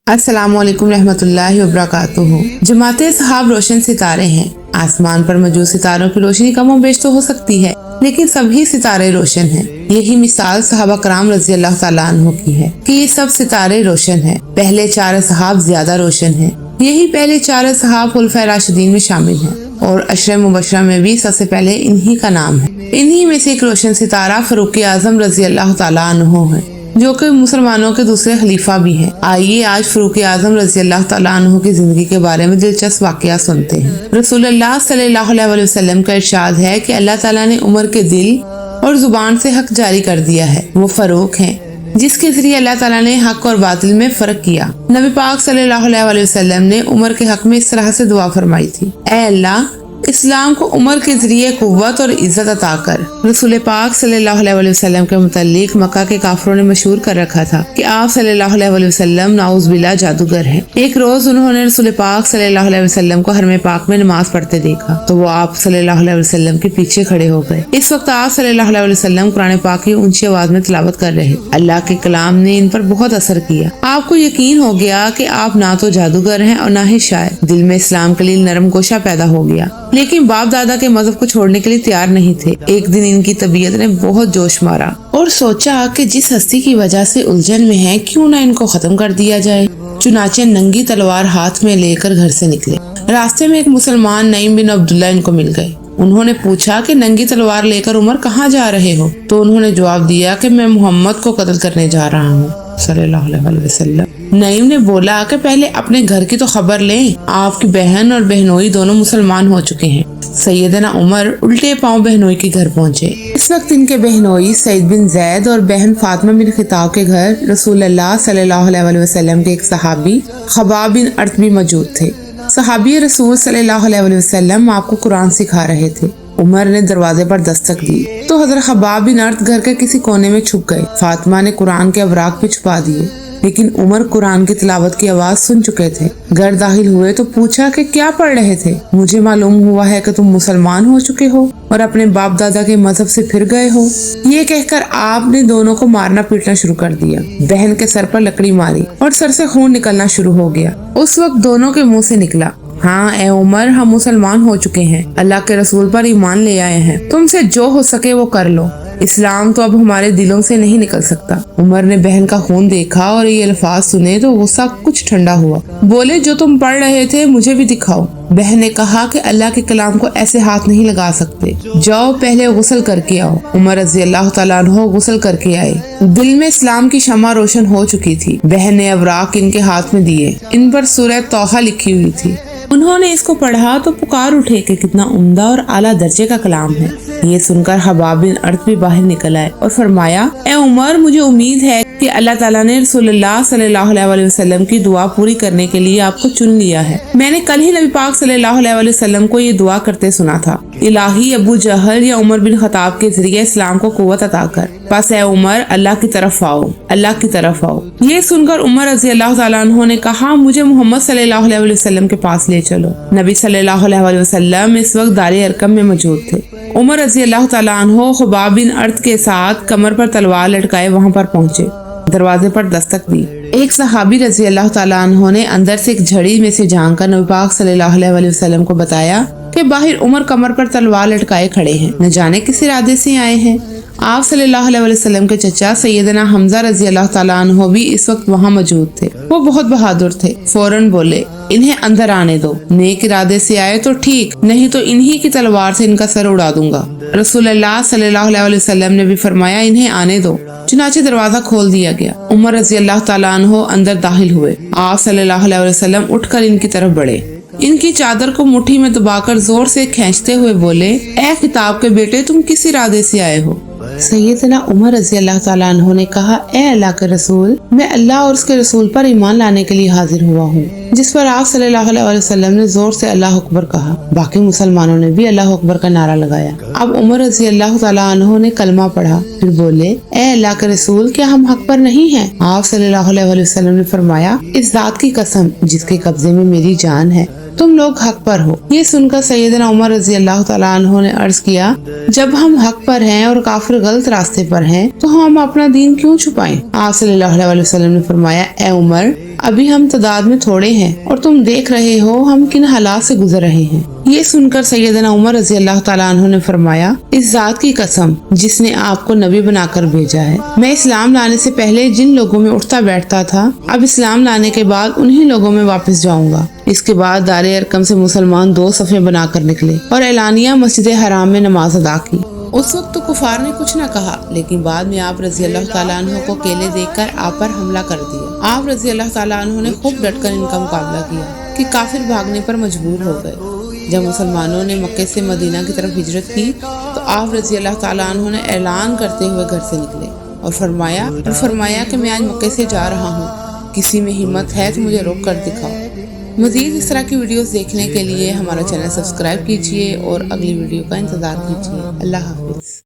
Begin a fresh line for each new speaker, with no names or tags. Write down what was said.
अस्सलाम वालेकुम रहमतुल्लाहि व बरकातुहू। जमात सहाब रोशन सितारे हैं। आसमान पर मौजूद सितारों की रोशनी कम और बेश तो हो सकती है, लेकिन सभी सितारे रोशन हैं। यही मिसाल सहाबा कराम रज़ी अल्लाह तआला अन्हु की है कि ये सब सितारे रोशन हैं। पहले 4 सहाब ज्यादा रोशन हैं। यही पहले 4 सहाब खुलफाए राशिदीन में शामिल हैं और अशरे मुबशरा में भी सबसे पहले इन्हीं का नाम है। इन्हीं में से एक रोशन सितारा फारूक आजम रज़ी अल्लाह तआला अन्हु है, जो कि मुसलमानों के दूसरे खलीफा भी हैं। आइए आज फारूक आजम रज़ी अल्लाह तआला अन्हु की जिंदगी के बारे में दिलचस्प वाकया सुनते हैं। रसूलुल्लाह सल्लल्लाहु अलैहि वसल्लम का इरशाद है कि अल्लाह ताला ने उमर के दिल और जुबान से हक जारी कर दिया है। वो फारूक हैं, जिसके जरिए अल्लाह ताला ने हक और बातिल में फर्क किया। नबी पाक सल्लल्लाहु अलैहि वसल्लम ने उमर के हक में इस तरह से दुआ फरमाई थी, ऐ अल्लाह, इस्लाम को उमर के जरिए कुव्वत और इज्जत अता कर। रसूल पाक सल्लल्लाहु अलैहि वसल्लम के मुतालिक मक्का के काफिरों ने मशहूर कर रखा था कि आप सल्लल्लाहु अलैहि वसल्लम नाउज़ुबिल्लाह जादूगर हैं। एक रोज उन्होंने रसूल पाक सल्लल्लाहु अलैहि वसल्लम को हरम पाक में नमाज पढ़ते देखा तो वो आप सल्लल्लाहु अलैहि वसल्लम के पीछे खड़े हो गए। इस वक्त आप सल्लल्लाहु अलैहि वसल्लम कुरान पाक की ऊंची आवाज में तिलावत कर रहे। अल्लाह के कलाम ने इन पर बहुत असर किया। आपको यकीन हो गया कि आप ना तो जादूगर हैं और ना ही शायर। दिल में इस्लाम के लिए नरम गोशा पैदा हो गया, लेकिन बाप दादा के मजहब को छोड़ने के लिए तैयार नहीं थे। एक दिन इनकी तबीयत ने बहुत जोश मारा और सोचा कि जिस हस्ती की वजह से उलझन में है, क्यों ना इनको खत्म कर दिया जाए। चुनाचे नंगी तलवार हाथ में लेकर घर से निकले। रास्ते में एक मुसलमान नईम बिन अब्दुल्ला इनको मिल गए। उन्होंने पूछा कि नंगी तलवार लेकर उमर कहाँ जा रहे हो? तो उन्होंने जवाब दिया कि मैं मोहम्मद को कत्ल करने जा रहा हूँ सल्लल्लाहु अलैहि वसल्लम। नईम ने बोला कि पहले अपने घर की तो खबर लें। आपकी बहन और बहनोई दोनों मुसलमान हो चुके हैं। सैयदना उमर उल्टे पांव बहनोई के घर पहुंचे। इस वक्त इनके बहनोई सईद बिन जैद और बहन फातिमा बिन खिताब के घर रसूलुल्लाह सल्लल्लाहु अलैहि वसल्लम के एक सहाबी खबाब बिन अर्त भी मौजूद थे। सहाबी रसूल सल्लल्लाहु अलैहि वसल्लम आपको कुरान सिखा रहे थे। उमर ने दरवाजे पर दस्तक दी तो हजरत खबाब बिन अर्त घर के किसी कोने में छुप गए। फातिमा ने कुरान के अवराक पे छुपा दिए, लेकिन उमर कुरान की तिलावत की आवाज सुन चुके थे। घर दाखिल हुए तो पूछा कि क्या पढ़ रहे थे? मुझे मालूम हुआ है कि तुम मुसलमान हो चुके हो और अपने बाप दादा के मजहब से फिर गए हो। ये कहकर आपने दोनों को मारना पीटना शुरू कर दिया। बहन के सर पर लकड़ी मारी और सर से खून निकलना शुरू हो गया। उस वक्त दोनों के मुंह से निकला, हाँ ए उमर, हम मुसलमान हो चुके हैं, अल्लाह के रसूल पर ईमान ले आए हैं। तुमसे जो हो सके वो कर लो। इस्लाम तो अब हमारे दिलों से नहीं निकल सकता। उमर ने बहन का खून देखा और ये अल्फाज सुने तो गुस्सा कुछ ठंडा हुआ। बोले, जो तुम पढ़ रहे थे मुझे भी दिखाओ। बहन ने कहा कि अल्लाह के कलाम को ऐसे हाथ नहीं लगा सकते, जाओ पहले गुस्ल करके आओ। उमर रज़ी अल्लाह तआला अन्हु गुस्ल करके आए। दिल में इस्लाम की शमा रोशन हो चुकी थी। बहन ने अवराक इनके हाथ में दिए। इन पर सूरह तौहा लिखी हुई थी। उन्होंने इसको पढ़ा तो पुकार उठे कि कितना उम्दा और आला दर्जे का कलाम है। ये सुनकर खबाब बिन अर्त भी बाहर निकल आए और फरमाया, ए उमर, मुझे उम्मीद है कि अल्लाह ताला ने रसूलुल्लाह सल्लल्लाहु अलैहि वसल्लम की दुआ पूरी करने के लिए आपको चुन लिया है। मैंने कल ही नबी पाक सल्लल्लाहु अलैहि वसल्लम को ये दुआ करते सुना था, इलाही अबू जहल या उमर बिन खताब के जरिए इस्लाम को कुव्वत अता कर। बस ए उमर, अल्लाह की तरफ आओ, अल्लाह की तरफ आओ। ये सुनकर उमर रज़ी अल्लाह तआला अन्हु ने कहा, मुझे मोहम्मद सल्लल्लाहु अलैहि वसल्लम के पास ले चलो। नबी सल्लल्लाहु अलैहि वसल्लम इस वक्त दारे अरकम में मौजूद थे। उमर रज़ी अल्लाह तआला अन्हु खबाब बिन अर्त के साथ कमर पर तलवार लटकाए वहाँ पर पहुँचे। दरवाजे पर दस्तक दी। एक सहाबी रज़ी अल्लाह तआला अन्हु ने अंदर से एक झड़ी में से झांक कर नबी पाक सल्लल्लाहु अलैहि वसल्लम को बताया कि बाहर उमर कमर पर तलवार लटकाए खड़े हैं, न जाने किस इरादे से आए हैं। आप सल्लल्लाहु अलैहि वसल्लम के चचा सैयदना हमजा रज़ी अल्लाह तआला अन्हु भी इस वक्त वहाँ मौजूद थे। वो बहुत बहादुर थे। फौरन बोले, इन्हें अंदर आने दो। नेक इरादे से आए तो ठीक, नहीं तो इन्हीं की तलवार से इनका सर उड़ा दूंगा। रसूलुल्लाह सल्लल्लाहु अलैहि वसल्लम ने भी फरमाया, इन्हें आने दो। चुनाचे दरवाजा खोल दिया गया। उमर रज़ी अल्लाह तआला अन्हु अंदर दाखिल हुए। आप सल्लल्लाहु अलैहि वसल्लम उठकर इनकी तरफ बढ़े। इनकी चादर को मुट्ठी में दबाकर जोर से खींचते हुए बोले, ए खिताब के बेटे, तुम किस इरादे से आए हो? सैयदना उमर रज़ी अल्लाह तआला अन्हु ने कहा, ए अल्लाह के रसूल, मैं अल्लाह और उसके रसूल पर ईमान लाने के लिए हाजिर हुआ हूँ। जिस पर आप सल्लल्लाहु अलैहि वसल्लम ने जोर से अल्लाह अकबर कहा। बाकी मुसलमानों ने भी अल्लाह अकबर का नारा लगाया। अब उमर रज़ी अल्लाह तआला अन्हु ने कलमा पढ़ा, फिर बोले, ए अल्लाह के रसूल, क्या हम हक पर नहीं हैं? आप सल्लल्लाहु अलैहि वसल्लम ने फरमाया, इस जात की कसम जिसके कब्जे में मेरी जान है, तुम लोग हक पर हो। ये सुनकर सैयदना उमर रज़ी अल्लाह तआला अन्हु ने अर्ज किया, जब हम हक पर हैं और काफिर गलत रास्ते पर हैं तो हम अपना दीन क्यों छुपाएं? आप सल्लल्लाहु अलैहि वसल्लम ने फरमाया, ए उमर, ابھی ہم تعداد میں تھوڑے ہیں اور تم دیکھ رہے ہو ہم کن حالات سے گزر رہے ہیں۔ یہ سن کر سیدنا عمر رضی اللہ تعالیٰ عنہ نے فرمایا، اس ذات کی قسم جس نے آپ کو نبی بنا کر بھیجا ہے، میں اسلام لانے سے پہلے جن لوگوں میں اٹھتا بیٹھتا تھا اب اسلام لانے کے بعد انہی لوگوں میں واپس جاؤں گا۔ اس کے بعد دار ارقم سے مسلمان 2 صفیں بنا کر نکلے اور اعلانیہ مسجد حرام میں نماز ادا کی۔ اس وقت تو کفار نے کچھ نہ کہا، لیکن بعد میں آپ رضی اللہ تعالیٰ عنہ کو کیلے دیکھ کر آپ پر حملہ کر دیا۔ آپ رضی اللہ تعالیٰ عنہ نے خوب ڈٹ کر ان کا مقابلہ کیا کہ کافر بھاگنے پر مجبور ہو گئے۔ جب مسلمانوں نے مکے سے مدینہ کی طرف ہجرت کی تو آپ رضی اللہ تعالیٰ عنہ نے اعلان کرتے ہوئے گھر سے نکلے اور فرمایا کہ میں آج مکے سے جا رہا ہوں، کسی میں ہمت ہے تو مجھے روک کر دکھاؤ۔ مزید اس طرح کی ویڈیوز دیکھنے کے لیے ہمارا چینل سبسکرائب کیجیے اور اگلی ویڈیو کا انتظار کیجیے۔ اللہ حافظ۔